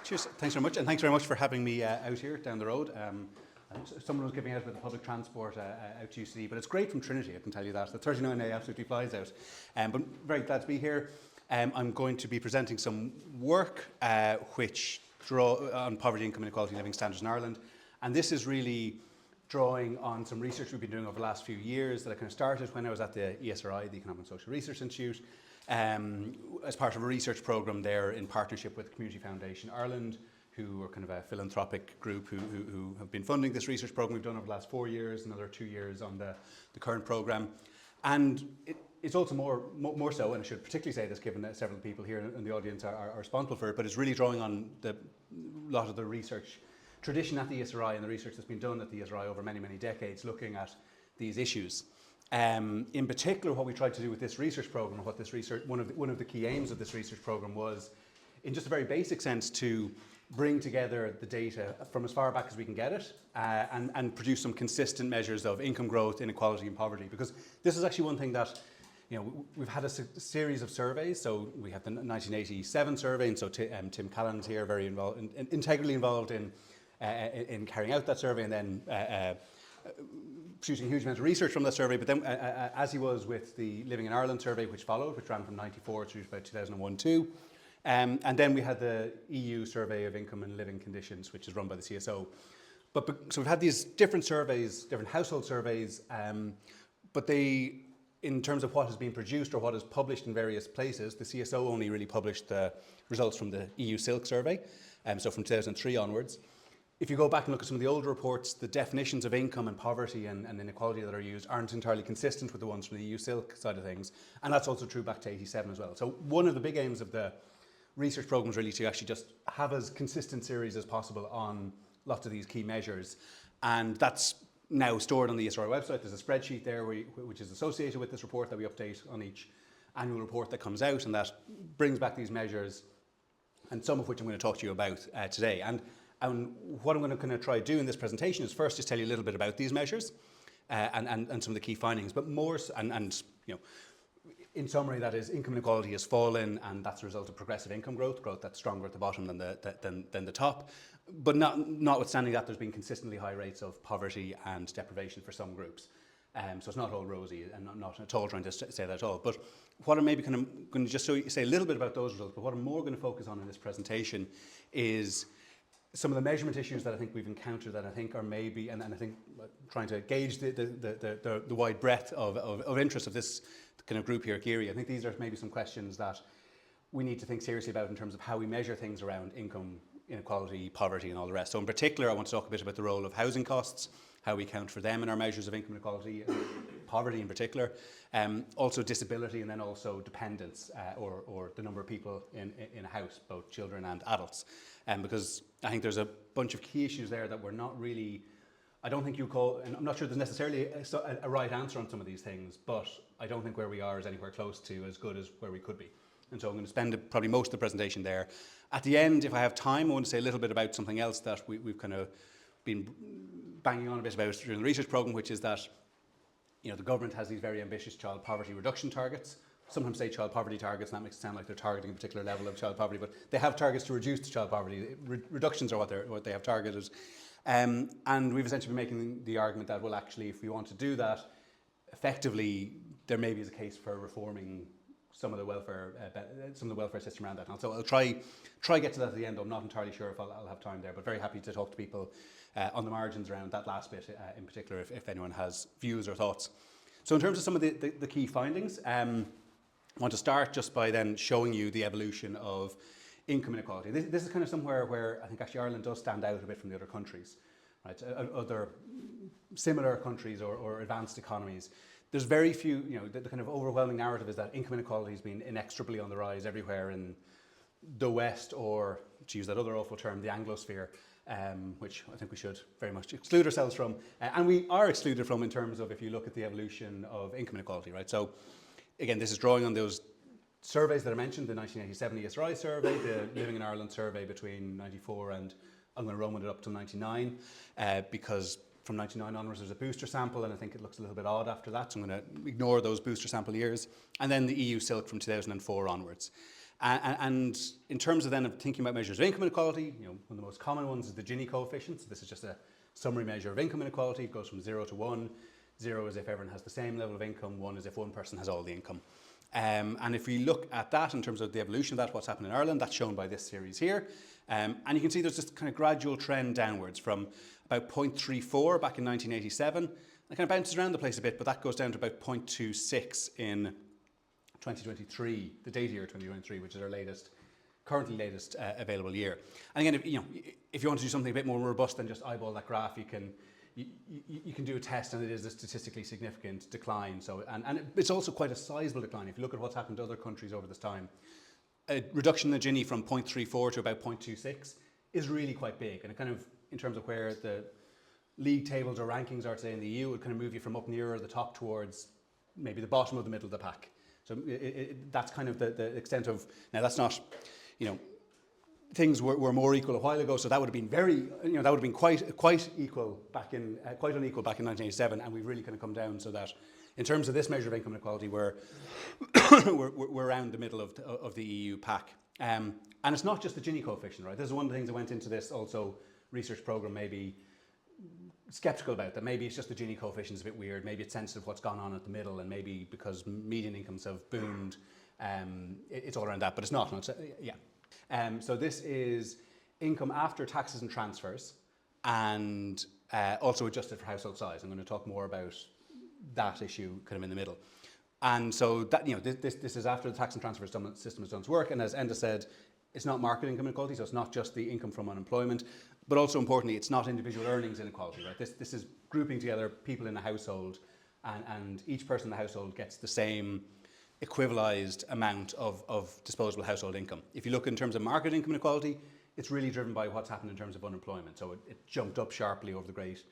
Cheers. Thanks very much, and thanks very much for having me out here down the road. I think someone was giving out with the public transport out to UCD, but it's great from Trinity, I can tell you that. The 39A absolutely flies out. But very glad to be here. I'm going to be presenting some work which draw on poverty, income, inequality, living standards in Ireland. And this is really drawing on some research we've been doing over the last few years that I kind of started when I was at the ESRI, the Economic and Social Research Institute, as part of a research programme there in partnership with Community Foundation Ireland, who are kind of a philanthropic group who have been funding this research programme we've done over the last 4 years, another 2 years on the current programme. And it's also more so, and I should particularly say this given that several people here in the audience are responsible for it, but it's really drawing on a lot of the research tradition at the ESRI and the research that's been done at the ESRI over many, many decades looking at these issues. In particular, what we tried to do with this research programme, what this research, one of the key aims of this research programme was, in just a very basic sense, to bring together the data from as far back as we can get it and produce some consistent measures of income growth, inequality and poverty. Because this is actually one thing that, you know, we've had a series of surveys. So we have the 1987 survey, and so Tim Callan's here, very involved, integrally involved in carrying out that survey and then producing a huge amount of research from that survey. But then as he was with the Living in Ireland survey, which followed, which ran from 94 through about 2001-2. And then we had the EU survey of income and living conditions, which is run by the CSO. So we've had these different surveys, different household surveys, but they, in terms of what has been produced or what is published in various places, the CSO only really published the results from the EU Silk survey, so from 2003 onwards. If you go back and look at some of the older reports, the definitions of income and poverty and inequality that are used aren't entirely consistent with the ones from the EU Silk side of things. And that's also true back to 87 as well. So one of the big aims of the research programme is really to actually just have as consistent series as possible on lots of these key measures. And that's now stored on the ESRI website. There's a spreadsheet there which is associated with this report that we update on each annual report that comes out, and that brings back these measures, and some of which I'm going to talk to you about today. And what I'm going to kind of try to do in this presentation is first just tell you a little bit about these measures and some of the key findings, but more, and you know, in summary, that is, income inequality has fallen, and that's a result of progressive income growth that's stronger at the bottom than the top. But notwithstanding that, there's been consistently high rates of poverty and deprivation for some groups. So it's not all rosy, and not at all trying to say that at all. But what I'm maybe kind of going to just say a little bit about those results, but what I'm more going to focus on in this presentation is some of the measurement issues that I think we've encountered that I think are maybe, and I think trying to gauge the wide breadth of interest of this kind of group here at Geary. I think these are maybe some questions that we need to think seriously about in terms of how we measure things around income, inequality, poverty and all the rest. So in particular, I want to talk a bit about the role of housing costs, how we account for them in our measures of income inequality, poverty in particular, also disability, and then also dependence, or the number of people in a house, both children and adults. Because I think there's a bunch of key issues there that we're not really, I don't think you call, and I'm not sure there's necessarily a right answer on some of these things, but I don't think where we are is anywhere close to as good as where we could be. And so I'm going to spend probably most of the presentation there. At the end, if I have time, I want to say a little bit about something else that we've kind of been banging on a bit about during the research programme, which is that, you know, the government has these very ambitious child poverty reduction targets. Sometimes say child poverty targets, and that makes it sound like they're targeting a particular level of child poverty, but they have targets to reduce the child poverty. Reductions are what they have targeted. And we've essentially been making the argument that, well, actually, if we want to do that, effectively, there maybe is a case for reforming some of the welfare system around that. And so I'll try get to that at the end. I'm not entirely sure if I'll have time there, but very happy to talk to people on the margins around that last bit in particular, if anyone has views or thoughts. So in terms of some of the key findings, I want to start just by then showing you the evolution of income inequality. This is kind of somewhere where I think actually Ireland does stand out a bit from the other countries, right? Other similar countries or advanced economies. There's very few, you know, the kind of overwhelming narrative is that income inequality has been inexorably on the rise everywhere in the West, or to use that other awful term, the Anglosphere, which I think we should very much exclude ourselves from. And we are excluded from in terms of if you look at the evolution of income inequality, right? So again, this is drawing on those surveys that I mentioned, the 1987 ESRI survey, the Living in Ireland survey between 94 and I'm going to run with it up to 99 because from 99 onwards there's a booster sample, and I think it looks a little bit odd after that, so I'm going to ignore those booster sample years. And then the EU Silk from 2004 onwards. And in terms of then of thinking about measures of income inequality, one of the most common ones is the Gini coefficient. So this is just a summary measure of income inequality. It goes from 0 to 1. 0 is if everyone has the same level of income. 1 is if one person has all the income. And if we look at that in terms of the evolution of that, what's happened in Ireland, that's shown by this series here. And you can see there's this kind of gradual trend downwards from about 0.34 back in 1987. It kind of bounces around the place a bit, but that goes down to about 0.26 in 2023, the data year 2023, which is our currently latest available year. And again, if you want to do something a bit more robust than just eyeball that graph, you can do a test, and it is a statistically significant decline. So, and it's also quite a sizable decline. If you look at what's happened to other countries over this time, a reduction in the Gini from 0.34 to about 0.26 is really quite big. And it kind of, in terms of where the league tables or rankings are today in the EU, it kind of move you from up nearer the top towards maybe the bottom of the middle of the pack. So that's kind of the extent of, now that's not, things were more equal a while ago, so that would have been that would have been quite equal back in, quite unequal back in 1987, and we've really kind of come down so that in terms of this measure of income inequality, we're around the middle of the EU pack. And it's not just the Gini coefficient, right? This is one of the things that went into this also research program maybe skeptical about, that maybe it's just the Gini coefficient is a bit weird, maybe it's sensitive what's gone on at the middle, and maybe because median incomes have boomed, it's all around that, but it's not. So this is income after taxes and transfers, and also adjusted for household size. I'm going to talk more about that issue kind of in the middle. And so that, this is after the tax and transfer system has done its work, and as Enda said, it's not market income inequality, so it's not just the income from unemployment, but also importantly, it's not individual earnings inequality, right? This is grouping together people in a household, and each person in the household gets the same equivalized amount of disposable household income. If you look in terms of market income inequality, it's really driven by what's happened in terms of unemployment. So it jumped up sharply over the Great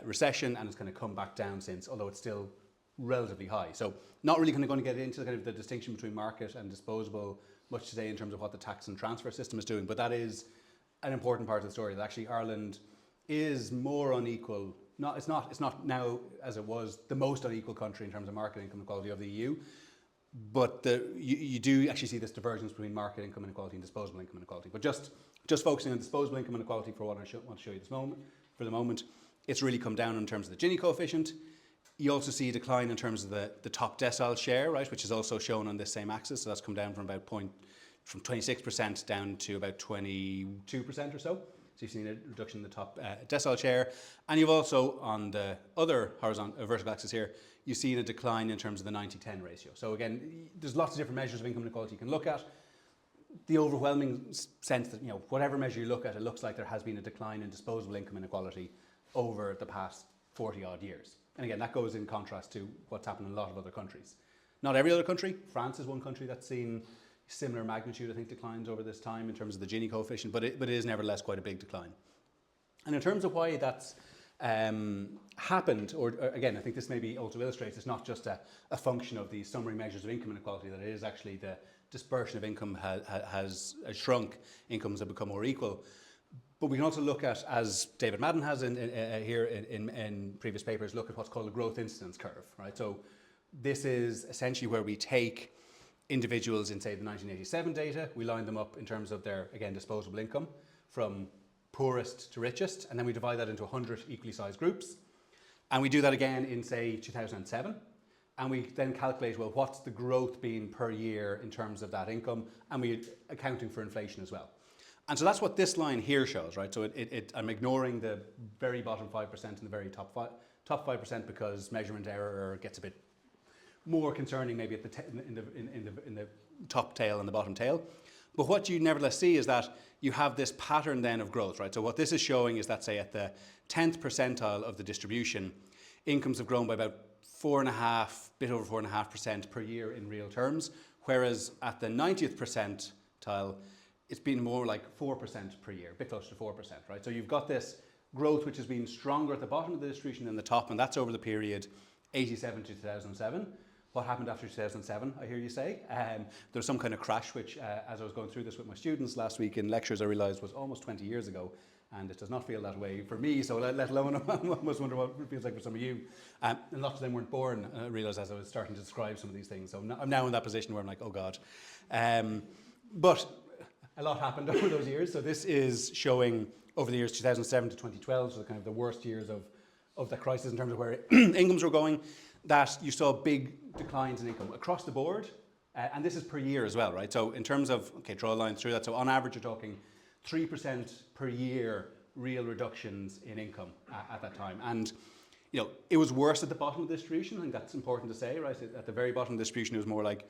Recession, and it's kind of come back down since, although it's still relatively high. So not really kind of going to get into kind of the distinction between market and disposable much today in terms of what the tax and transfer system is doing, but that is an important part of the story, that actually Ireland is more unequal. It's not now, as it was, the most unequal country in terms of market income inequality of the EU, but you do actually see this divergence between market income inequality and disposable income inequality. But just focusing on disposable income inequality for what I want to show you for the moment, it's really come down in terms of the Gini coefficient. You also see a decline in terms of the top decile share, right, which is also shown on this same axis. So that's come down from about 26% down to about 22% or so. So you've seen a reduction in the top decile share. And you've also, on the other vertical axis here, you've seen a decline in terms of the 90-10 ratio. So again, there's lots of different measures of income inequality you can look at. The overwhelming sense that, whatever measure you look at, it looks like there has been a decline in disposable income inequality over the past 40 odd years. And again, that goes in contrast to what's happened in a lot of other countries. Not every other country. France is one country that's seen similar magnitude, I think, declines over this time in terms of the Gini coefficient, but it is nevertheless quite a big decline. And in terms of why that's happened, or again, I think this maybe also illustrates it's not just a function of the summary measures of income inequality, that it is actually the dispersion of income has shrunk, incomes have become more equal. But we can also look at, as David Madden has here in previous papers, look at what's called a growth incidence curve, right? So this is essentially where we take individuals in, say, the 1987 data, we line them up in terms of their, again, disposable income from poorest to richest, and then we divide that into 100 equally sized groups. And we do that again in, say, 2007. And we then calculate, well, what's the growth been per year in terms of that income, and we're accounting for inflation as well. And so that's what this line here shows, right? So I'm ignoring the very bottom 5% and the very top 5% because measurement error gets a bit more concerning maybe at in the top tail and the bottom tail. But what you nevertheless see is that you have this pattern then of growth, right? So what this is showing is that, say, at the 10th percentile of the distribution, incomes have grown by about 4.5% per year in real terms, whereas at the 90th percentile, it's been more like 4% per year, a bit closer to 4%, right? So you've got this growth which has been stronger at the bottom of the distribution than the top, and that's over the period 87 to 2007. What happened after 2007, I hear you say? There was some kind of crash, which as I was going through this with my students last week in lectures, I realised was almost 20 years ago, and it does not feel that way for me, so let alone I almost wonder what it feels like for some of you. And lots of them weren't born, I realised as I was starting to describe some of these things, so I'm now in that position where I'm like, oh God. But a lot happened over those years. So this is showing over the years 2007 to 2012, so kind of the worst years of the crisis in terms of where incomes were going, that you saw big declines in income across the board. And this is per year as well, right? So in terms of, okay, draw a line through that. So on average, you're talking 3% per year real reductions in income at that time. And, you know, it was worse at the bottom of the distribution. I think that's important to say, right? At the very bottom of the distribution, it was more like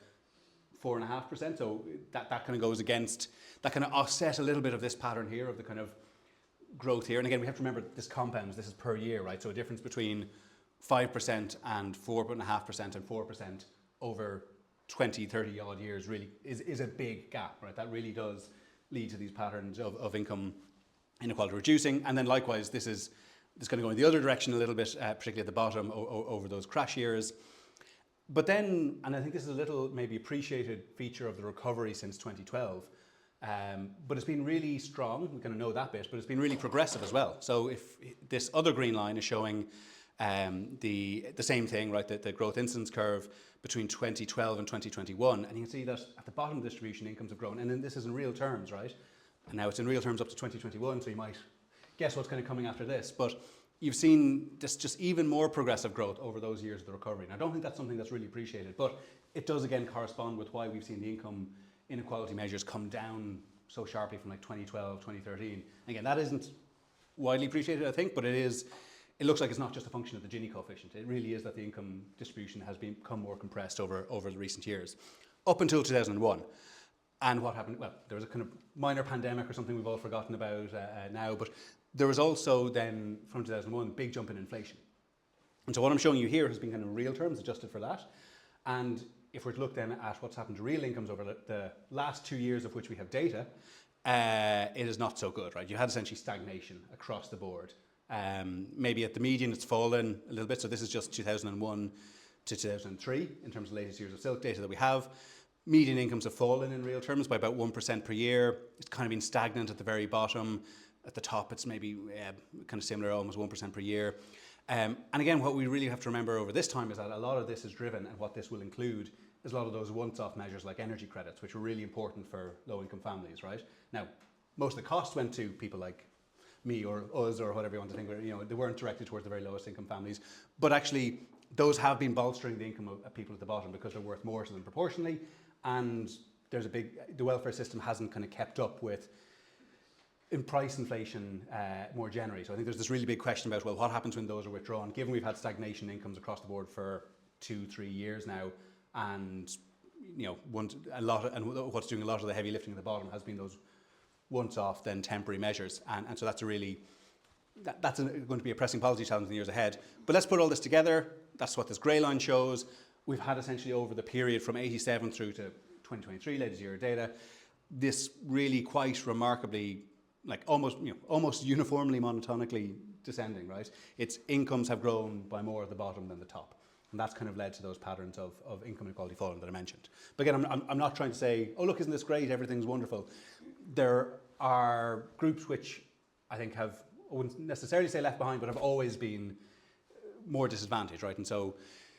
4.5%. So that kind of goes against, that kind of offset a little bit of this pattern here of the kind of growth here. And again, we have to remember this compounds, this is per year, right? So a difference between 5% and 4.5% and 4% over 20, 30 odd years really is a big gap, right? That really does lead to these patterns of income inequality reducing. And then likewise, this is going to go in the other direction a little bit, particularly at the bottom over those crash years. But then, and I think this is a little maybe appreciated feature of the recovery since 2012, but it's been really strong, we kind of know that bit, but it's been really progressive as well. So if this other green line is showing the same thing, right, the growth incidence curve between 2012 and 2021, and you can see that at the bottom of the distribution, incomes have grown, and then this is in real terms, right? And now it's in real terms up to 2021, so you might guess what's kind of coming after this, but you've seen this just even more progressive growth over those years of the recovery. And I don't think that's something that's really appreciated, but it does again correspond with why we've seen the income inequality measures come down so sharply from like 2012, 2013. Again, that isn't widely appreciated, I think, but it looks like it's not just a function of the Gini coefficient. It really is that the income distribution has become more compressed over the recent years, up until 2001. And what happened? Well, there was a kind of minor pandemic or something we've all forgotten about now, but there was also then, from 2001, big jump in inflation. And so what I'm showing you here has been kind of real terms adjusted for that. And if we're to look then at what's happened to real incomes over the last 2 years of which we have data, it is not so good, right? You had essentially stagnation across the board. Maybe at the median it's fallen a little bit, so this is just 2001 to 2003 in terms of the latest years of Silk data that we have. Median incomes have fallen in real terms by about 1% per year. It's kind of been stagnant at the very bottom. At the top it's maybe kind of similar, almost 1% per year. And again, what we really have to remember over this time is that a lot of this is driven, and what this will include is a lot of those once-off measures like energy credits, which are really important for low-income families, right? Now, most of the costs went to people like me or us or whatever you want to think, you know, they weren't directed towards the very lowest income families, but actually those have been bolstering the income of people at the bottom because they're worth more to them proportionally, and the welfare system hasn't kind of kept up with in price inflation more generally. So I think there's this really big question about, well, what happens when those are withdrawn, given we've had stagnation incomes across the board for 2-3 years now, and you know, what's doing a lot of the heavy lifting at the bottom has been those once-off, then temporary measures, and so that's going to be a pressing policy challenge in the years ahead. But let's put all this together. That's what this grey line shows. We've had essentially over the period from 87 through to 2023, latest year data, this really quite remarkably, like almost uniformly monotonically descending, right? Its incomes have grown by more at the bottom than the top. And that's kind of led to those patterns of income inequality falling that I mentioned. But again, I'm not trying to say, oh, look, isn't this great? Everything's wonderful. There are groups which I think I wouldn't necessarily say left behind, but have always been more disadvantaged, right? And so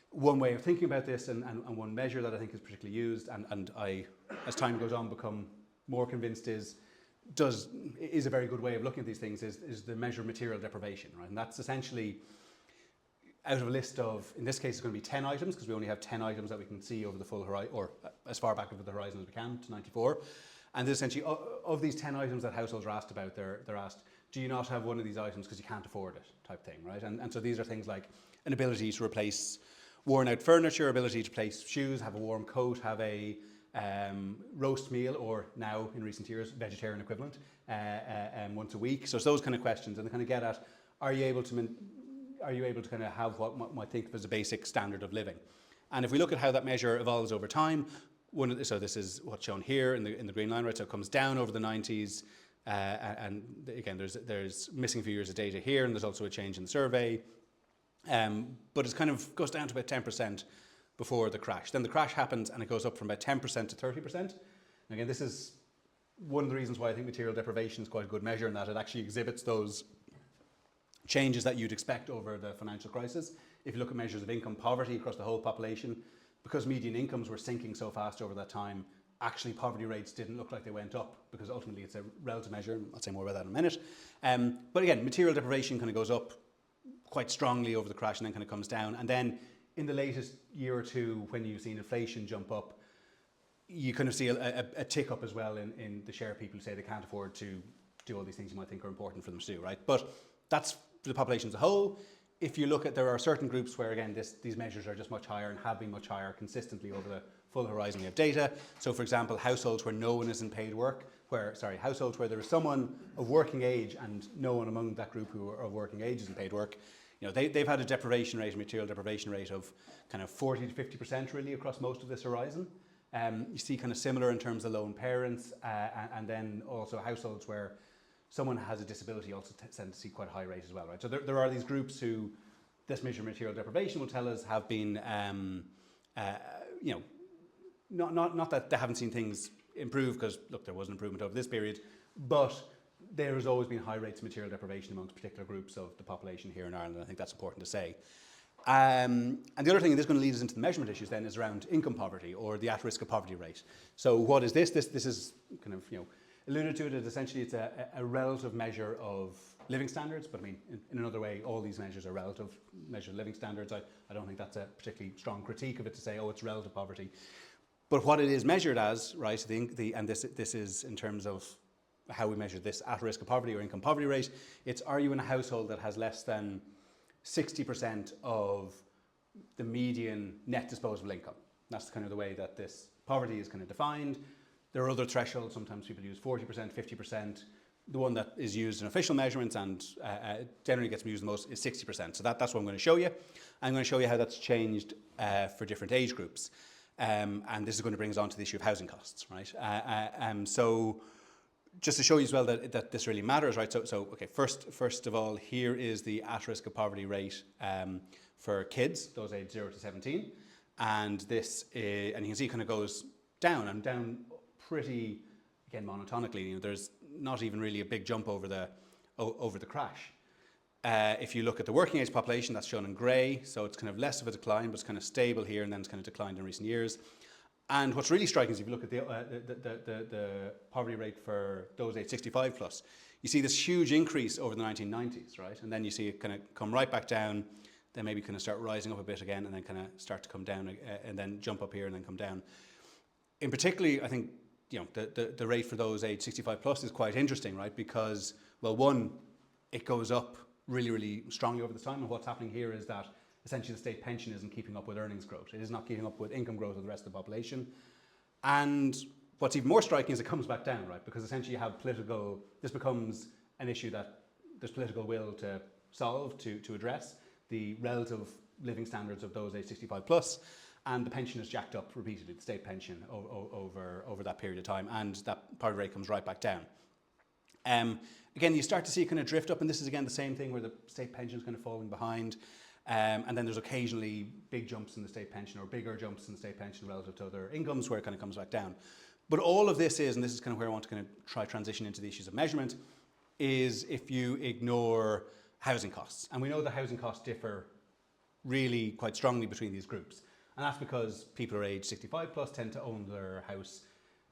one way of thinking about this and one measure that I think is particularly used, and I, as time goes on, become more convinced is a very good way of looking at these things is the measure of material deprivation, right? And that's essentially out of a list of, in this case, it's going to be 10 items, because we only have 10 items that we can see over the full horizon, or as far back over the horizon as we can, to 94. And essentially, of these 10 items that households are asked about, they're asked, do you not have one of these items because you can't afford it, type thing, right? And so these are things like an ability to replace worn out furniture, ability to replace shoes, have a warm coat, have a roast meal, or now in recent years vegetarian equivalent once a week. So it's those kind of questions, and they kind of get at, are you able to kind of have what one might think of as a basic standard of living? And if we look at how that measure evolves over time, so this is what's shown here in the green line, right? So it comes down over the 90s, and again there's missing a few years of data here, and there's also a change in the survey, but it kind of goes down to about 10% before the crash. Then the crash happens and it goes up from about 10% to 30%. And again, this is one of the reasons why I think material deprivation is quite a good measure, in that it actually exhibits those changes that you'd expect over the financial crisis. If you look at measures of income poverty across the whole population, because median incomes were sinking so fast over that time, actually poverty rates didn't look like they went up, because ultimately it's a relative measure. I'll say more about that in a minute. But again, material deprivation kind of goes up quite strongly over the crash and then kind of comes down. And then in the latest year or two, when you've seen inflation jump up, you kind of see a tick up as well in the share of people who say they can't afford to do all these things you might think are important for them to do, right? But that's for the population as a whole. If you look at, there are certain groups where, again, these measures are just much higher and have been much higher consistently over the full horizon of data. So, for example, households where no one is in paid work, households where there is someone of working age and no one among that group who are of working age is in paid work, you know, they've had a deprivation rate, a material deprivation rate of kind of 40 to 50% really across most of this horizon. You see kind of similar in terms of lone parents, and then also households where someone has a disability also tend to see quite a high rate as well, right? So there are these groups who this measure of material deprivation will tell us have been, you know, not that they haven't seen things improve, because look, there was an improvement over this period, but there has always been high rates of material deprivation amongst particular groups of the population here in Ireland, and I think that's important to say. And the other thing, and this is going to lead us into the measurement issues then, is around income poverty, or the at-risk of poverty rate. So what is this? This is kind of, you know, alluded to it as essentially it's a relative measure of living standards, but I mean, in another way, all these measures are relative measure of living standards. I don't think that's a particularly strong critique of it to say, oh, it's relative poverty. But what it is measured as, right, and this is in terms of how we measure this at-risk of poverty or income poverty rate, it's, are you in a household that has less than 60% of the median net disposable income? That's kind of the way that this poverty is kind of defined. There are other thresholds. Sometimes people use 40%, 50%. The one that is used in official measurements and generally gets used the most is 60%. So that's what I'm going to show you. I'm going to show you how that's changed for different age groups. And this is going to bring us on to the issue of housing costs, right? So just to show you as well that this really matters, right? So okay, first of all, here is the at-risk of poverty rate for kids, those aged 0 to 17. And this, and you can see it kind of goes down and down pretty, again, monotonically. You know, there's not even really a big jump over the crash. If you look at the working age population, that's shown in grey, so it's kind of less of a decline, but it's kind of stable here, and then it's kind of declined in recent years. And what's really striking is if you look at the poverty rate for those aged 65 plus, you see this huge increase over the 1990s, right? And then you see it kind of come right back down, then maybe kind of start rising up a bit again, and then kind of start to come down, and then jump up here and then come down. In particularly, I think, you know, the rate for those aged 65 plus is quite interesting, right? Because, well, one, it goes up really, really strongly over the time, and what's happening here is that essentially the state pension isn't keeping up with earnings growth. It is not keeping up with income growth of the rest of the population. And what's even more striking is it comes back down, right? Because essentially you have this becomes an issue that there's political will to solve, to address the relative living standards of those aged 65 plus, and the pension is jacked up repeatedly, the state pension over that period of time, and that poverty rate comes right back down. Again, you start to see it kind of drift up, and this is again the same thing where the state pension is kind of falling behind. And then there's occasionally big jumps in the state pension, or bigger jumps in the state pension relative to other incomes, where it kind of comes back down. But all of this is, and this is kind of where I want to kind of try transition into the issues of measurement, is if you ignore housing costs. And we know that housing costs differ really quite strongly between these groups. And that's because people who are age 65 plus tend to own their house,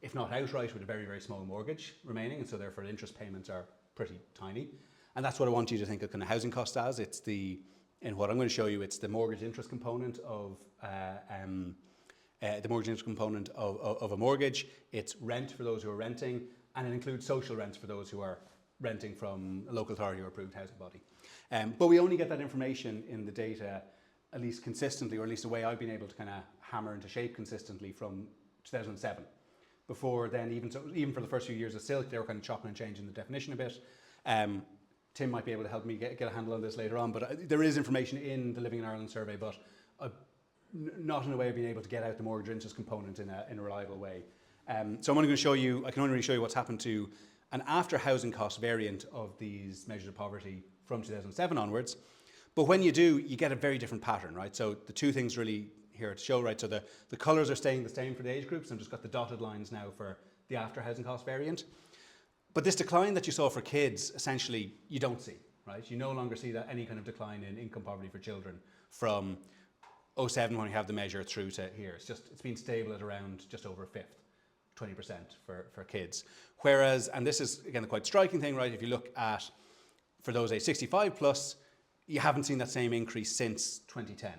if not outright, with a very, very small mortgage remaining. And so therefore the interest payments are pretty tiny. And that's what I want you to think of kind of housing costs as. It's in what I'm going to show you, it's the mortgage interest component of a mortgage. It's rent for those who are renting, and it includes social rents for those who are renting from a local authority or approved housing body. But we only get that information in the data, at least consistently, or at least the way I've been able to kind of hammer into shape consistently, from 2007. Before then, even for the first few years of Silk, they were kind of chopping and changing the definition a bit. Tim might be able to help me get a handle on this later on, but there is information in the Living in Ireland survey, but not in a way of being able to get out the mortgage interest component in a reliable way. So I'm only going to show you, I can only really show you what's happened to an after housing cost variant of these measures of poverty from 2007 onwards. But when you do, you get a very different pattern, right? So the two things really here to show, right? So the colours are staying the same for the age groups. I've just got the dotted lines now for the after housing cost variant. But this decline that you saw for kids, essentially, you don't see, right? You no longer see that any kind of decline in income poverty for children from 07 when you have the measure through to here. It's been stable at around just over a fifth. 20% for kids. Whereas, and this is again the quite striking thing, right? If you look at, for those age 65 plus, you haven't seen that same increase since 2010.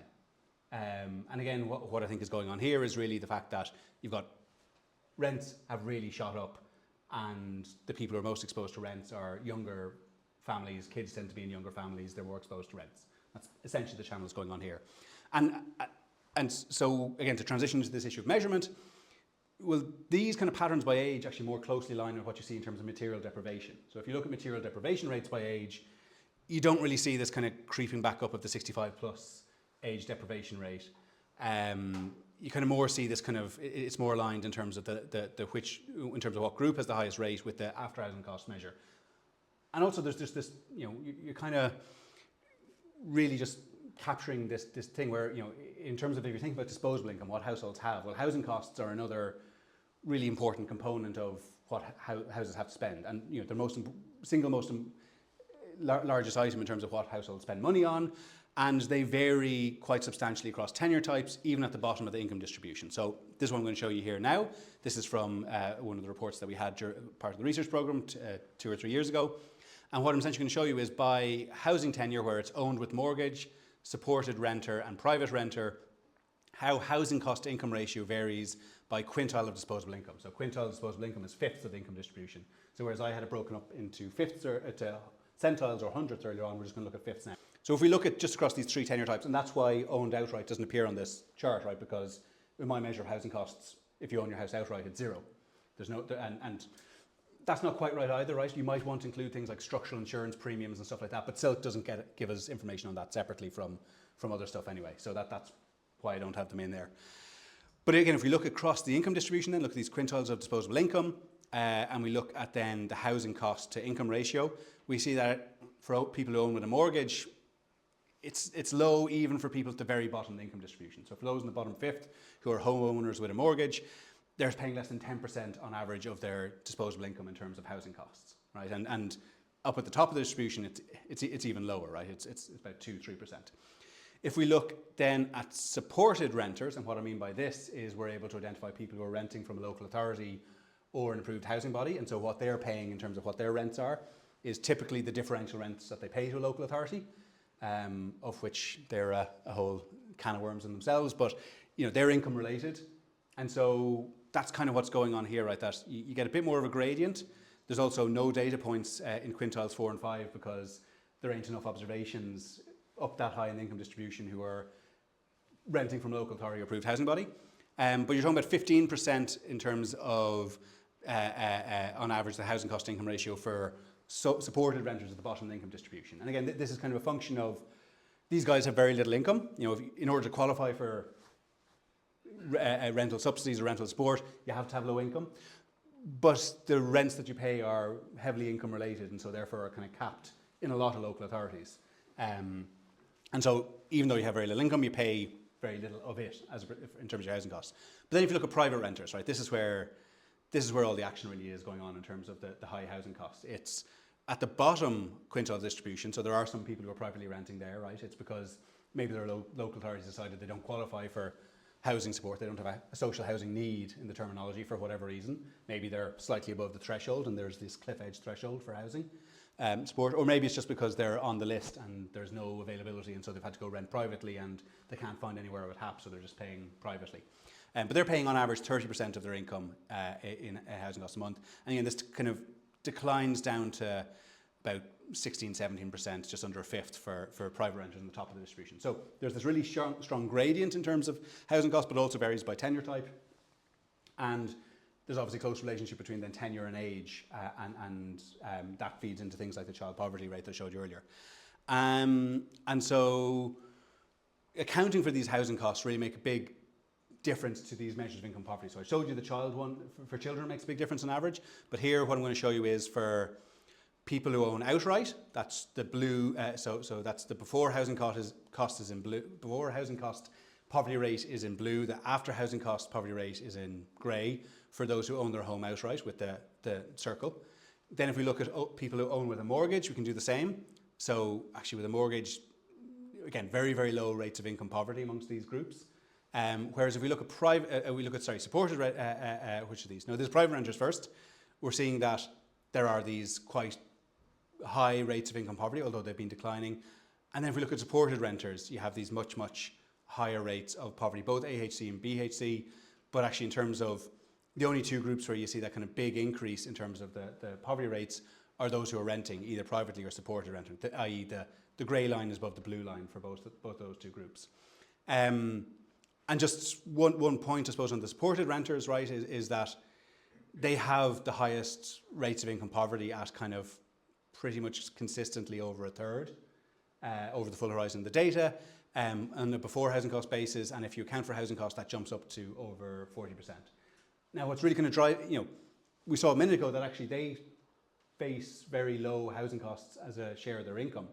And again, what I think is going on here is really the fact that you've got rents have really shot up, and the people who are most exposed to rents are younger families. Kids tend to be in younger families, they're more exposed to rents. That's essentially the channel that's going on here. And so again, to transition to this issue of measurement, well, these kind of patterns by age actually more closely align with what you see in terms of material deprivation. So if you look at material deprivation rates by age, you don't really see this kind of creeping back up of the 65 plus age deprivation rate. You kind of more see this kind of, it's more aligned in terms of in terms of what group has the highest rate with the after housing cost measure. And also there's just this, you're kind of really just capturing this thing where, in terms of if you think about disposable income, what households have, well, housing costs are another really important component of what houses have to spend. And, the single most largest item in terms of what households spend money on. And they vary quite substantially across tenure types, even at the bottom of the income distribution. So this is what I'm going to show you here now. This is from one of the reports that we had part of the research program 2 or 3 years ago. And what I'm essentially going to show you is by housing tenure, where it's owned with mortgage, supported renter and private renter, how housing cost to income ratio varies by quintile of disposable income. So quintile of disposable income is fifths of the income distribution. So whereas I had it broken up into fifths or centiles or hundredths earlier on, we're just going to look at fifths now. So if we look at just across these 3 tenure types, and that's why owned outright doesn't appear on this chart, right? Because in my measure of housing costs, if you own your house outright, it's 0. There's no, and that's not quite right either, right? You might want to include things like structural insurance premiums and stuff like that, but SILT doesn't give us information on that separately from other stuff anyway. So that's why I don't have them in there. But again, if we look across the income distribution, then look at these quintiles of disposable income, and we look at then the housing cost to income ratio, we see that for people who own with a mortgage, it's low even for people at the very bottom of the income distribution. So for those in the bottom fifth who are homeowners with a mortgage, they're paying less than 10% on average of their disposable income in terms of housing costs, right? And up at the top of the distribution, it's even lower, right? It's about 2-3%. If we look then at supported renters, and what I mean by this is we're able to identify people who are renting from a local authority or an approved housing body, and so what they're paying in terms of what their rents are is typically the differential rents that they pay to a local authority, of which they're a whole can of worms in themselves, but they're income related. And so that's kind of what's going on here, right? That you get a bit more of a gradient. There's also no data points in quintiles 4 and 5 because there ain't enough observations up that high in the income distribution who are renting from a local authority or approved housing body. But you're talking about 15% in terms of, on average, the housing cost income ratio for supported renters at the bottom of the income distribution. And again, this is kind of a function of these guys have very little income. In order to qualify for rental subsidies or rental support, you have to have low income. But the rents that you pay are heavily income related and so therefore are kind of capped in a lot of local authorities. And so even though you have very little income, you pay very little of it in terms of your housing costs. But then if you look at private renters, right, this is where all the action really is going on in terms of the high housing costs. It's at the bottom quintile distribution, so there are some people who are privately renting there, right? It's because maybe their local authorities decided they don't qualify for housing support, they don't have a social housing need in the terminology for whatever reason. Maybe they're slightly above the threshold and there's this cliff edge threshold for housing support, or maybe it's just because they're on the list and there's no availability and so they've had to go rent privately and they can't find anywhere with HAP, so they're just paying privately. But they're paying on average 30% of their income in housing costs a month. And again, this kind of declines down to about 16-17%, just under a fifth for private renters in the top of the distribution. So there's this really strong gradient in terms of housing costs, but also varies by tenure type. And there's obviously a close relationship between then tenure and age, and that feeds into things like the child poverty rate that I showed you earlier. And so accounting for these housing costs really make a big difference to these measures of income poverty. So I showed you the child one for children makes a big difference on average, but here what I'm going to show you is for people who own outright, that's the blue, so that's the before housing cost is in blue, before housing cost poverty rate is in blue, the after housing cost poverty rate is in grey for those who own their home outright with the circle. Then if we look at people who own with a mortgage, we can do the same. So actually with a mortgage, again, very, very low rates of income poverty amongst these groups. Whereas if we look at supported, which of these? No, there's private renters first. We're seeing that there are these quite high rates of income poverty, although they've been declining. And then if we look at supported renters, you have these much, much higher rates of poverty, both AHC and BHC. But actually in terms of the only two groups where you see that kind of big increase in terms of the poverty rates are those who are renting, either privately or supported renting, i.e. the grey line is above the blue line for both those two groups. And just one point, I suppose, on the supported renters, right, is that they have the highest rates of income poverty at kind of pretty much consistently over a third over the full horizon of the data, on a before housing cost basis, and if you account for housing costs, that jumps up to over 40%. Now, what's really going to drive, we saw a minute ago that actually they face very low housing costs as a share of their income.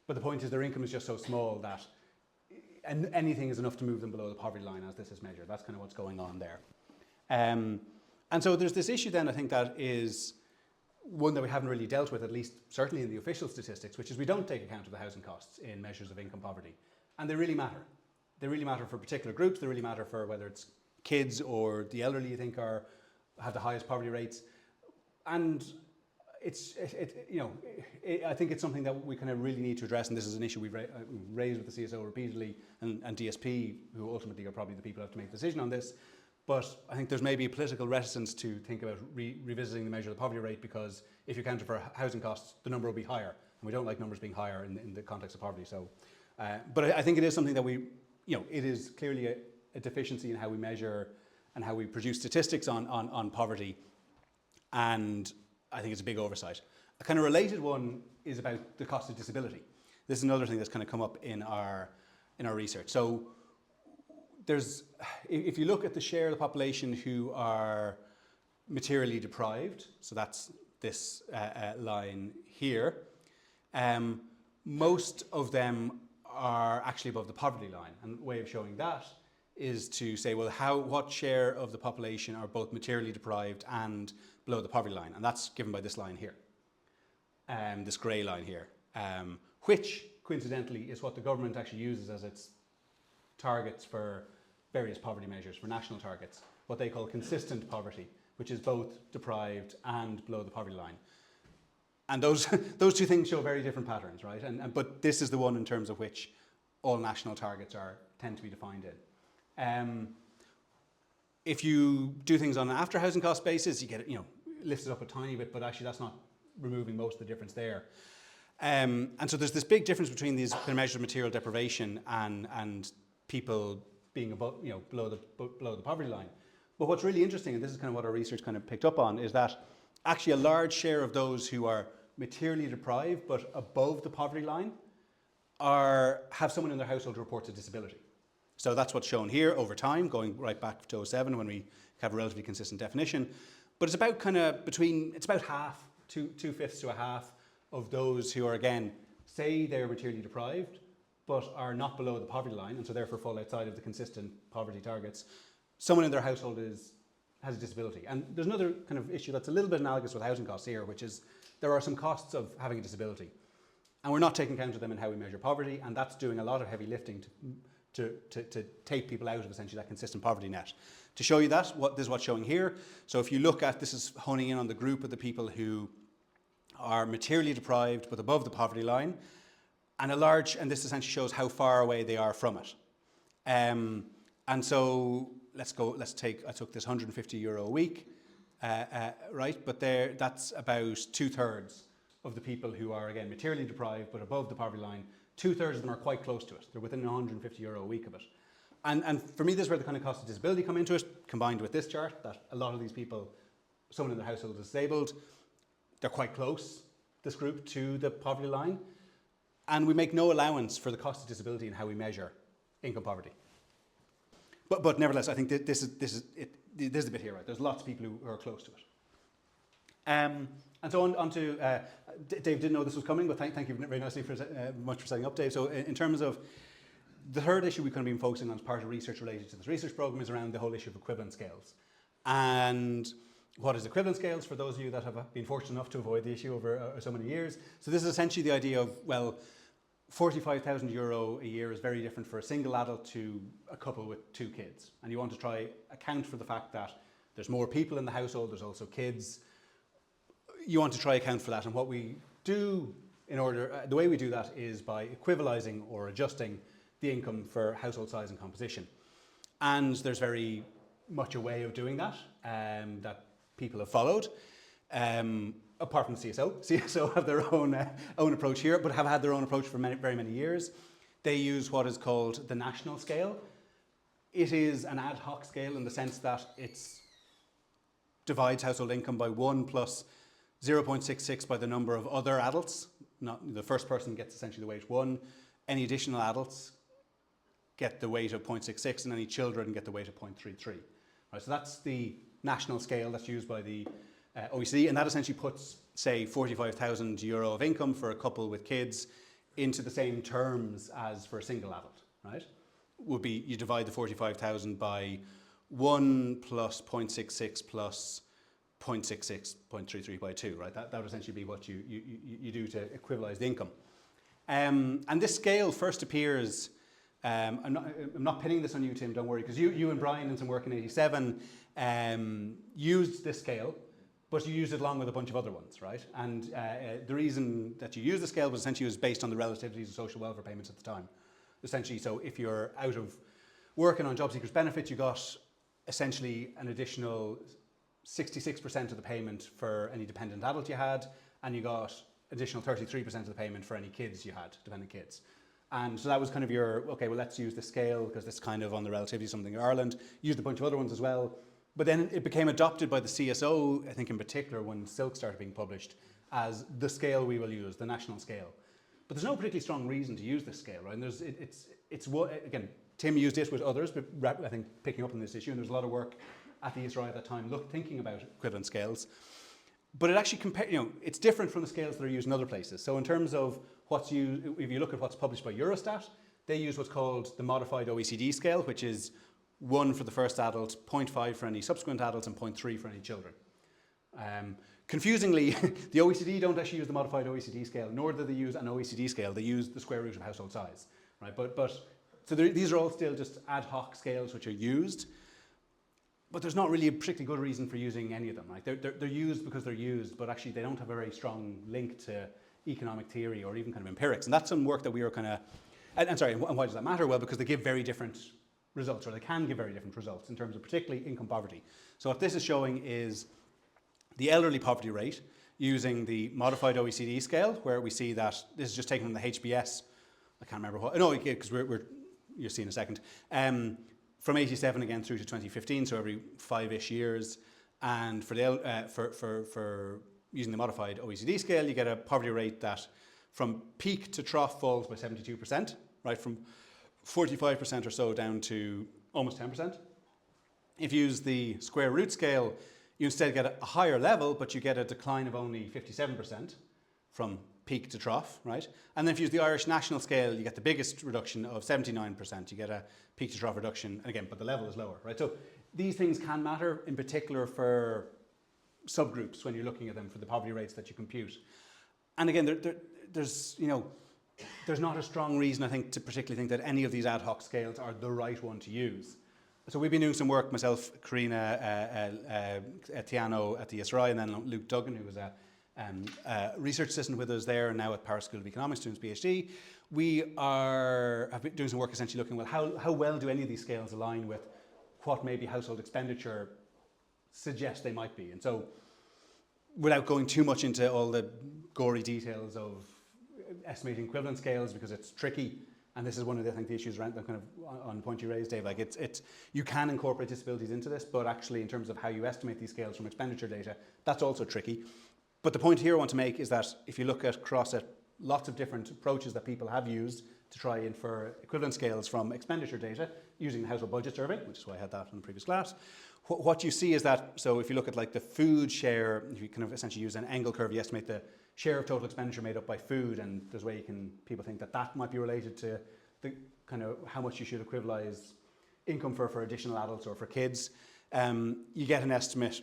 But the point is their income is just so small that anything is enough to move them below the poverty line as this is measured. That's kind of what's going on there. And so there's this issue then, I think, that is one that we haven't really dealt with, at least certainly in the official statistics, which is we don't take account of the housing costs in measures of income poverty. And they really matter. They really matter for particular groups. They really matter for whether it's kids or the elderly, you think, have the highest poverty rates. And I think it's something that we kind of really need to address, and this is an issue we've raised with the CSO repeatedly, and DSP, who ultimately are probably the people who have to make a decision on this. But I think there's maybe a political reticence to think about revisiting the measure of the poverty rate, because if you account for housing costs, the number will be higher, and we don't like numbers being higher in the context of poverty. So, but I think it is something that it is clearly a deficiency in how we measure and how we produce statistics on poverty, and I think it's a big oversight. A kind of related one is about the cost of disability. This is another thing that's kind of come up in our research. So if you look at the share of the population who are materially deprived, so that's this line here, most of them are actually above the poverty line. And a way of showing that is to say, well, what share of the population are both materially deprived and below the poverty line? And that's given by this line here, this grey line here, which coincidentally is what the government actually uses as its targets for various poverty measures, for national targets, what they call consistent poverty, which is both deprived and below the poverty line. And those two things show very different patterns, right? But this is the one in terms of which all national targets tend to be defined in. If you do things on an after housing cost basis, you get it, lifted up a tiny bit, but actually that's not removing most of the difference there. And so there's this big difference between these measures of material deprivation and people being above, below the poverty line. But what's really interesting, and this is kind of what our research kind of picked up on, is that actually a large share of those who are materially deprived but above the poverty line have someone in their household who reports a disability. So that's what's shown here over time, going right back to 2007 when we have a relatively consistent definition. But it's about it's about half, two-fifths to a half of those who are, again, say they're materially deprived, but are not below the poverty line, and so therefore fall outside of the consistent poverty targets. Someone in their household has a disability. And there's another kind of issue that's a little bit analogous with housing costs here, which is there are some costs of having a disability. And we're not taking account of them in how we measure poverty, and that's doing a lot of heavy lifting to take people out of essentially that consistent poverty net. To show you that, this is what's showing here. So if you look at, this is honing in on the group of the people who are materially deprived but above the poverty line, and and this essentially shows how far away they are from it. And so I took this €150 a week, right? But that's about 2/3 of the people who are, again, materially deprived but above the poverty line. 2/3 of them are quite close to it. They're within €150 a week of it. And for me, this is where the kind of cost of disability come into it, combined with this chart, that a lot of these people, someone in their household is disabled, they're quite close, this group, to the poverty line. And we make no allowance for the cost of disability in how we measure income poverty. But nevertheless, I think this is the bit here, right? There's lots of people who are close to it. And so on to, Dave didn't know this was coming, but thank you very nicely much for setting up, Dave. So in terms of the third issue we've kind of been focusing on as part of research related to this research program is around the whole issue of equivalent scales. And what is equivalent scales, for those of you that have been fortunate enough to avoid the issue over so many years? So this is essentially the idea of, well, €45,000 a year is very different for a single adult to a couple with 2 kids. And you want to try account for the fact that there's more people in the household, there's also kids. You want to try account for that. And what we do the way we do that is by equivalizing or adjusting the income for household size and composition. And there's very much a way of doing that that people have followed. Apart from the CSO. CSO have their own approach here, but have had their own approach for very many years. They use what is called the national scale. It is an ad hoc scale in the sense that it divides household income by 1 plus 0.66 by the number of other adults. Not the first person gets essentially the weight 1. Any additional adults get the weight of 0.66, and any children get the weight of 0.33. Right, so that's the national scale that's used by the OECD, and that essentially puts, say, €45,000 of income for a couple with kids into the same terms as for a single adult, right? Would be, you divide the 45,000 by 1 plus 0.66 plus 0.66, 0.33 by 2, right? That would essentially be what you do to equivalize the income. And this scale first appears, I'm not pinning this on you, Tim, don't worry, because you and Brian and some work in 87 used this scale, but you used it along with a bunch of other ones, right? And the reason that you used the scale was essentially based on the relativities of social welfare payments at the time. Essentially, so if you're out of work and on job seekers benefits, you got essentially an additional 66% of the payment for any dependent adult you had, and you got additional 33% of the payment for any kids you had, dependent kids. And so that was kind of your, okay, well, let's use the scale because this kind of on the relativity of something in Ireland. Used a bunch of other ones as well. But then it became adopted by the CSO, I think in particular, when Silk started being published, as the scale we will use, the national scale. But there's no particularly strong reason to use this scale, right? And it's again, Tim used it with others, but I think picking up on this issue, and there's a lot of work at the ESRI at that time thinking about equivalent scales. But it actually it's different from the scales that are used in other places. So in terms of what's used, if you look at what's published by Eurostat, they use what's called the modified OECD scale, which is 1 for the first adult, 0.5 for any subsequent adults, and 0.3 for any children. Confusingly, the OECD don't actually use the modified OECD scale, nor do they use an OECD scale. They use the square root of household size, right? So these are all still just ad hoc scales which are used, but there's not really a particularly good reason for using any of them, right? They're used because they're used, but actually they don't have a very strong link to economic theory or even kind of empirics. And that's some work that we were kind of, and why does that matter? Well, because they give very different results, or they can give very different results in terms of particularly income poverty. So what this is showing is the elderly poverty rate using the modified OECD scale, where we see that this is just taken from the HBS. I can't remember what. No, because you'll see in a second. From 87 again through to 2015, so every 5-ish years. And for using the modified OECD scale, you get a poverty rate that from peak to trough falls by 72%, right? From 45% or so down to almost 10%. If you use the square root scale, you instead get a higher level, but you get a decline of only 57% from peak to trough, right? And then if you use the Irish national scale, you get the biggest reduction of 79%. You get a peak to trough reduction, and again, but the level is lower, right? So these things can matter, in particular for subgroups when you're looking at them for the poverty rates that you compute. And again, there's not a strong reason, I think, to particularly think that any of these ad hoc scales are the right one to use. So we've been doing some work, myself, Karina, Tiano at the ESRI, and then Luke Duggan, who was a research assistant with us there, and now at Paris School of Economics doing his PhD. Have been doing some work essentially looking, well, how well do any of these scales align with what maybe household expenditure suggests they might be? And so, without going too much into all the gory details of estimating equivalent scales, because it's tricky, and this is one of the, I think, the issues around the kind of on the point you raised, Dave. Like you can incorporate disabilities into this, but actually, in terms of how you estimate these scales from expenditure data, that's also tricky. But the point here I want to make is that if you look across at lots of different approaches that people have used to try and infer equivalent scales from expenditure data using the household budget survey, which is why I had that in the previous class, what you see is that, so if you look at like the food share, if you kind of essentially use an Engel curve, you estimate the share of total expenditure made up by food, and there's a way people think that might be related to the kind of how much you should equivalize income for additional adults or for kids. You get an estimate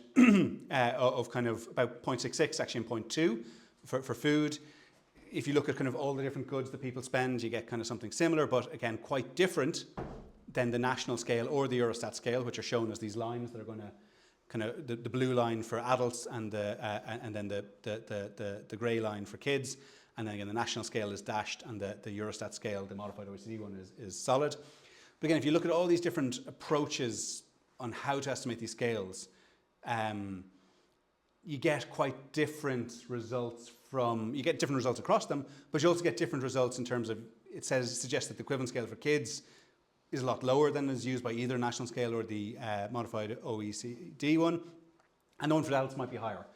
of kind of about 0.66, actually in 0.2 for food. if you look at kind of all the different goods that people spend, you get kind of something similar, but again, quite different than the national scale or the Eurostat scale, which are shown as these lines that are going to kind of the blue line for adults and then the grey line for kids. And then again, the national scale is dashed and the Eurostat scale, the modified OECD one, is solid. But again, if you look at all these different approaches on how to estimate these scales, you get quite different results you get different results across them, but you also get different results in terms of, suggests that the equivalent scale for kids is a lot lower than is used by either national scale or the modified OECD one, and the one for adults might be higher.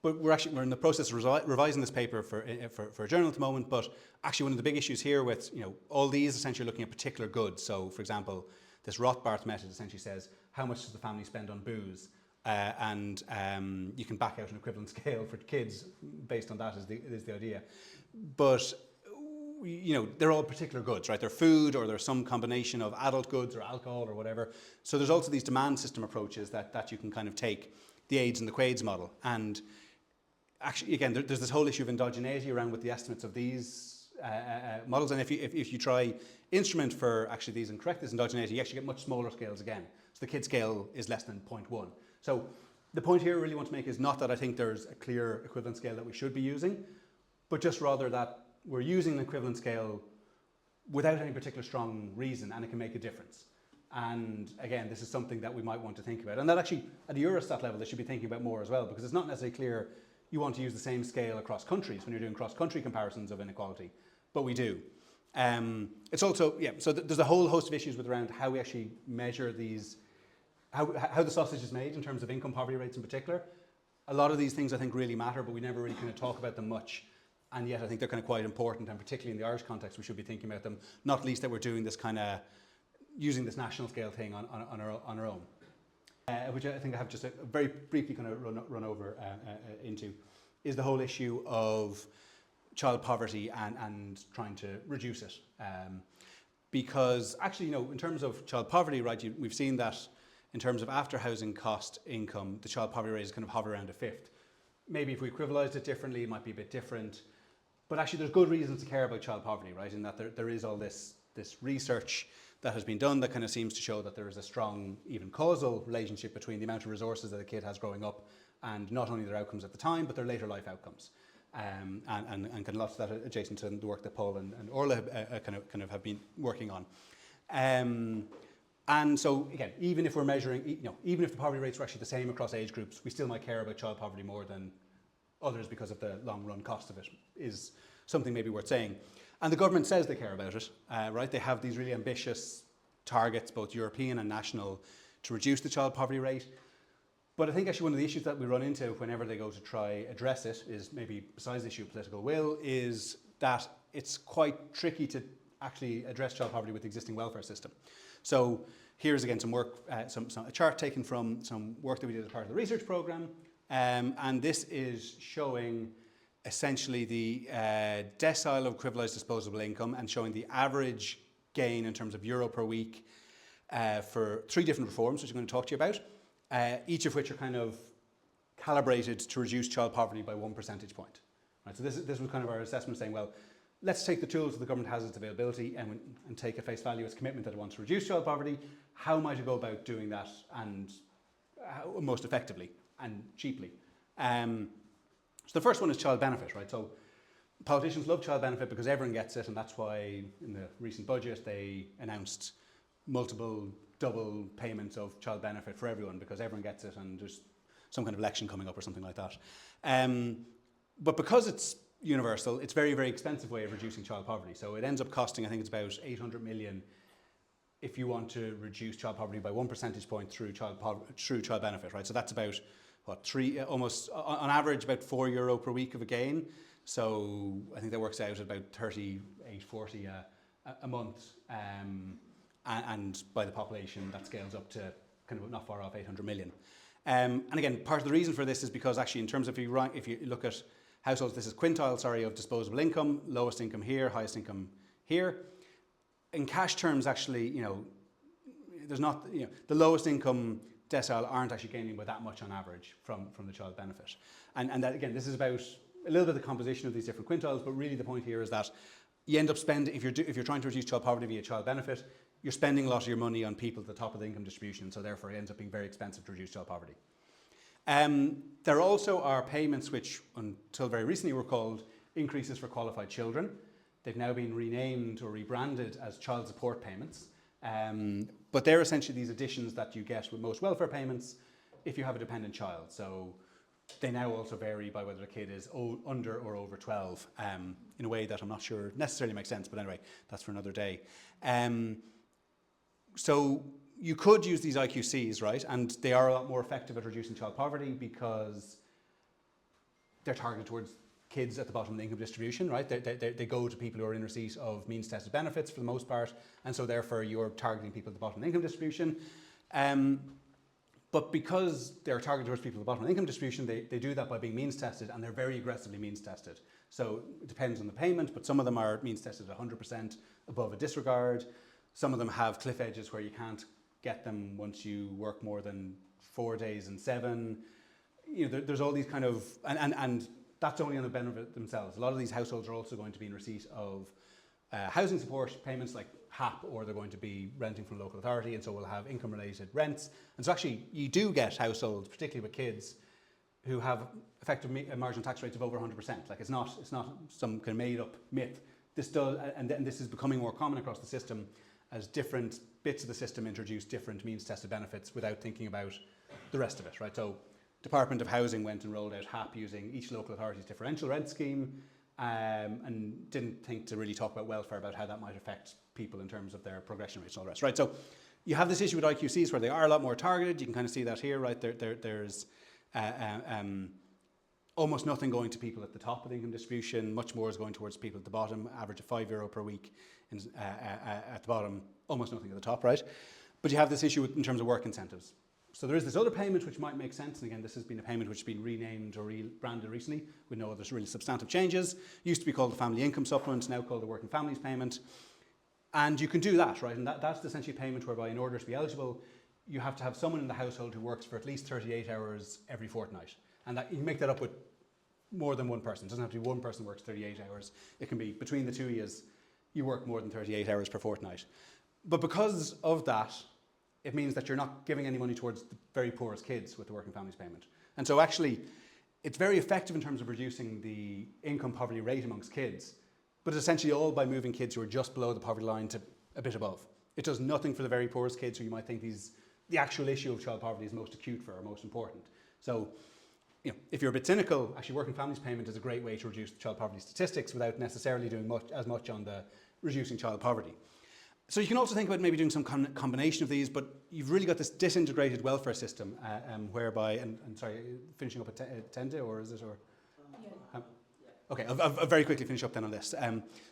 But we're in the process of revising this paper for a journal at the moment. But actually, one of the big issues here with all these essentially looking at particular goods. So, for example, this Rothbard method essentially says how much does the family spend on booze, and you can back out an equivalent scale for kids based on that is the idea. But they're all particular goods, right? They're food, or they're some combination of adult goods or alcohol or whatever. So there's also these demand system approaches that you can kind of take the AIDS and the Quades model. And actually, again, there's this whole issue of endogeneity around with the estimates of these models. And if you try instrument for actually these and correct this endogeneity, you actually get much smaller scales again. So the kid scale is less than 0.1. So the point here I really want to make is not that I think there's a clear equivalent scale that we should be using, but just rather that we're using an equivalent scale without any particular strong reason, and it can make a difference. And again, this is something that we might want to think about. And that actually, at the Eurostat level, they should be thinking about more as well, because it's not necessarily clear you want to use the same scale across countries when you're doing cross-country comparisons of inequality, but we do. It's also, so there's a whole host of issues with around how we actually measure these, how the sausage is made in terms of income poverty rates in particular. A lot of these things I think really matter, but we never really kind of talk about them much. And yet I think they're kind of quite important, and particularly in the Irish context, we should be thinking about them, not least that we're doing this kind of, using this national scale thing on our own. Which I think I have just very briefly kind of run over into, is the whole issue of child poverty and trying to reduce it. Because actually, in terms of child poverty, right, we've seen that in terms of after housing cost income, the child poverty rate is kind of hover around a fifth. Maybe if we equivalised it differently, it might be a bit different. But actually, there's good reasons to care about child poverty, right? In that there is all this research that has been done that kind of seems to show that there is a strong, even causal relationship between the amount of resources that a kid has growing up and not only their outcomes at the time, but their later life outcomes. And kind of lots of that adjacent to the work that Paul and Orla kind of have been working on. And so again, even if we're measuring, even if the poverty rates were actually the same across age groups, we still might care about child poverty more than others because of the long run cost of it, is something maybe worth saying. And the government says they care about it, right? They have these really ambitious targets, both European and national, to reduce the child poverty rate. But I think actually one of the issues that we run into whenever they go to try address it is, maybe besides the issue of political will, is that it's quite tricky to actually address child poverty with the existing welfare system. So here's again some work, a chart taken from some work that we did as part of the research programme. And this is showing essentially the decile of equivalised disposable income and showing the average gain in terms of euro per week for 3 different reforms, which I'm going to talk to you about, each of which are kind of calibrated to reduce child poverty by 1 percentage point. Right, so this was kind of our assessment, saying, well, let's take the tools that the government has at its availability and take at face value its commitment that it wants to reduce child poverty. How might it go about doing that and most effectively and cheaply? So the first one is child benefit, right? So politicians love child benefit because everyone gets it, and that's why in the recent budget they announced multiple double payments of child benefit for everyone because everyone gets it and there's some kind of election coming up or something like that. But because it's universal, it's a very, very expensive way of reducing child poverty. So it ends up costing, I think it's about 800 million if you want to reduce child poverty by 1 percentage point through child benefit, right? So that's about, almost on average about €4 per week of a gain. So I think that works out at about 38.40 a month. And by the population, that scales up to kind of not far off 800 million. And again, part of the reason for this is because actually in terms of if you look at households, this is quintile, of disposable income, lowest income here, highest income here. In cash terms, actually, there's not, the lowest income decile aren't actually gaining by that much on average from the child benefit. And that, again, this is about a little bit of the composition of these different quintiles, but really the point here is that you end up spending, if you're trying to reduce child poverty via child benefit, you're spending a lot of your money on people at the top of the income distribution, so therefore it ends up being very expensive to reduce child poverty. There also are payments which, until very recently, were called increases for qualified children. They've now been renamed or rebranded as child support payments. But they're essentially these additions that you get with most welfare payments if you have a dependent child. So they now also vary by whether the kid is under or over 12 in a way that I'm not sure necessarily makes sense, but anyway, that's for another day. So you could use these IQCs, right? And they are a lot more effective at reducing child poverty because they're targeted towards kids at the bottom of the income distribution, right? They go to people who are in receipt of means-tested benefits for the most part, and so therefore you're targeting people at the bottom of the income distribution. But because they're targeted towards people at the bottom of the income distribution, they do that by being means-tested, and they're very aggressively means-tested. So it depends on the payment, but some of them are means-tested at 100% above a disregard. Some of them have cliff edges where you can't get them once you work more than 4 days and 7. You know, there's all these kind of, and that's only on the benefit themselves. A lot of these households are also going to be in receipt of housing support payments like HAP, or they're going to be renting from a local authority, and so we'll have income-related rents. And so actually, you do get households, particularly with kids, who have effective marginal tax rates of over 100%. Like it's not some kind of made-up myth. This does, and this is becoming more common across the system as different bits of the system introduce different means-tested benefits without thinking about the rest of it, right? So Department of Housing went and rolled out HAP using each local authority's differential rent scheme, and didn't think to really talk about welfare, about how that might affect people in terms of their progression rates and all the rest, right? So you have this issue with IQCs where they are a lot more targeted. You can kind of see that here, right? There's almost nothing going to people at the top of the income distribution, much more is going towards people at the bottom, average of €5 per week at the bottom, almost nothing at the top, right? But you have this issue in terms of work incentives. So there is this other payment which might make sense, and again, this has been a payment which has been renamed or rebranded recently with no other really substantive changes. It used to be called the Family Income Supplement, now called the Working Families Payment. And you can do that, right? And that's essentially a payment whereby in order to be eligible, you have to have someone in the household who works for at least 38 hours every fortnight. And that, you can make that up with more than one person. It doesn't have to be one person who works 38 hours. It can be between the two of you, you work more than 38 hours per fortnight. But because of that, it means that you're not giving any money towards the very poorest kids with the Working Families Payment. And so actually, it's very effective in terms of reducing the income poverty rate amongst kids, but it's essentially all by moving kids who are just below the poverty line to a bit above. It does nothing for the very poorest kids who you might think the actual issue of child poverty is most acute for or most important. So, you know, if you're a bit cynical, actually Working Families Payment is a great way to reduce the child poverty statistics without necessarily doing as much on the reducing child poverty. So you can also think about maybe doing some combination of these, but you've really got this disintegrated welfare system whereby, and sorry, finishing up at 10 or is it? Or, yeah. Okay, I'll very quickly finish up then on this.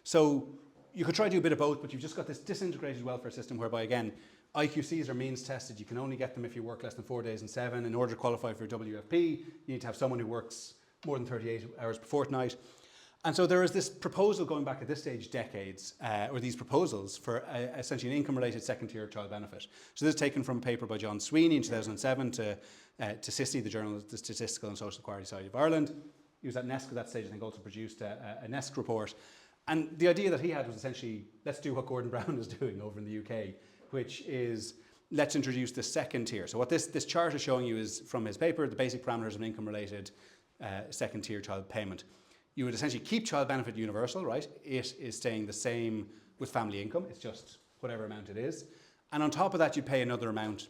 So you could try to do a bit of both, but you've just got this disintegrated welfare system whereby, again, IQCs are means tested. You can only get them if you work less than 4 days and 7. In order to qualify for WFP, you need to have someone who works more than 38 hours per fortnight. And so there is this proposal going back at this stage decades, or these proposals for essentially an income-related second-tier child benefit. So this is taken from a paper by John Sweeney in 2007 to SISI, the Journal of the Statistical and Social Equality Society of Ireland. He was at NESC at that stage, I think also produced a NESC report. And the idea that he had was essentially, let's do what Gordon Brown is doing over in the UK, which is let's introduce the second tier. So what this chart is showing you is from his paper, the basic parameters of an income-related second-tier child payment. You would essentially keep child benefit universal, right? It is staying the same with family income. It's just whatever amount it is. And on top of that, you pay another amount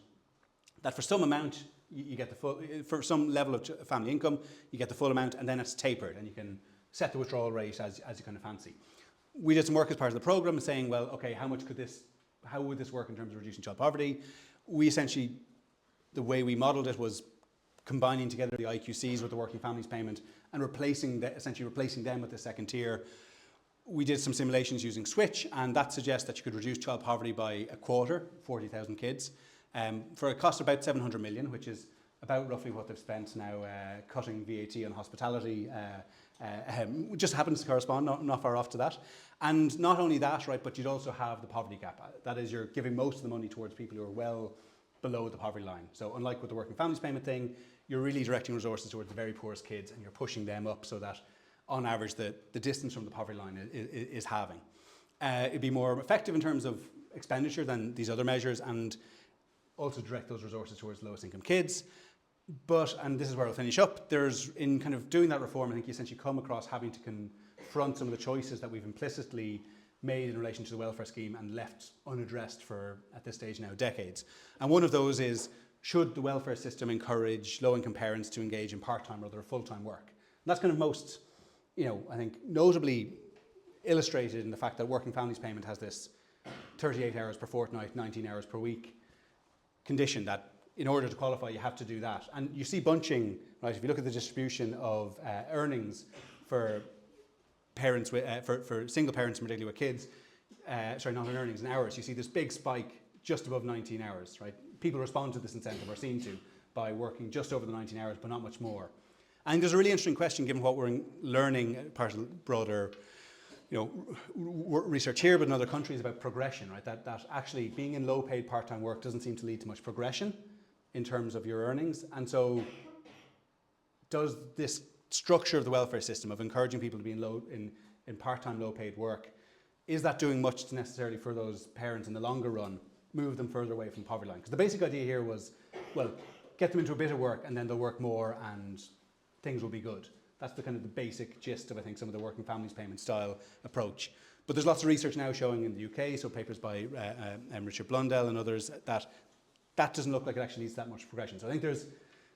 that for some amount, you get the full, for some level of family income, you get the full amount, and then it's tapered and you can set the withdrawal rate as you kind of fancy. We did some work as part of the program saying, well, okay, how would this work in terms of reducing child poverty? We essentially, the way we modeled it was combining together the IQCs with the Working Families Payment and essentially replacing them with the second tier. We did some simulations using Switch, and that suggests that you could reduce child poverty by a quarter, 40,000 kids, for a cost of about 700 million, which is about roughly what they've spent now cutting VAT on hospitality. Just happens to correspond, not far off to that. And not only that, right, but you'd also have the poverty gap. That is, you're giving most of the money towards people who are well below the poverty line. So unlike with the Working Families Payment thing, you're really directing resources towards the very poorest kids and you're pushing them up so that on average, the distance from the poverty line is halving. It'd be more effective in terms of expenditure than these other measures, and also direct those resources towards lowest income kids. But, and this is where I'll finish up, there's, in kind of doing that reform, I think you essentially come across having to confront some of the choices that we've implicitly made in relation to the welfare scheme and left unaddressed for, at this stage now, decades. And one of those is, should the welfare system encourage low-income parents to engage in part-time or other full-time work? And that's kind of most, I think, notably illustrated in the fact that Working Families Payment has this 38 hours per fortnight, 19 hours per week condition that in order to qualify you have to do that. And you see bunching, right? If you look at the distribution of earnings for parents with, for single parents, particularly with kids, not in earnings, in hours, you see this big spike just above 19 hours, right? People respond to this incentive, or seem to, by working just over the 19 hours, but not much more. I think there's a really interesting question, given what we're learning, part of the broader research here, but in other countries, about progression, right? That actually being in low-paid part-time work doesn't seem to lead to much progression in terms of your earnings. And so does this structure of the welfare system of encouraging people to be in part-time low-paid work, is that doing much necessarily for those parents in the longer run, move them further away from the poverty line? Because the basic idea here was, well, get them into a bit of work and then they'll work more and things will be good. That's the kind of the basic gist of, I think, some of the Working Families Payment style approach. But there's lots of research now showing in the UK, so papers by Richard Blundell and others, that doesn't look like it actually leads to that much progression. So I think there's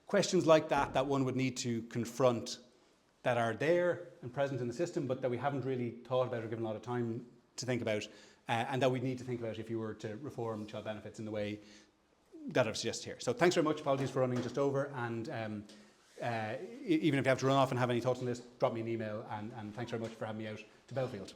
questions like that one would need to confront, that are there and present in the system, but that we haven't really thought about or given a lot of time to think about, and that we'd need to think about if you were to reform child benefits in the way that I've suggested here. So thanks very much. Apologies for running just over, and even if you have to run off and have any thoughts on this, drop me an email, and thanks very much for having me out to Belfield.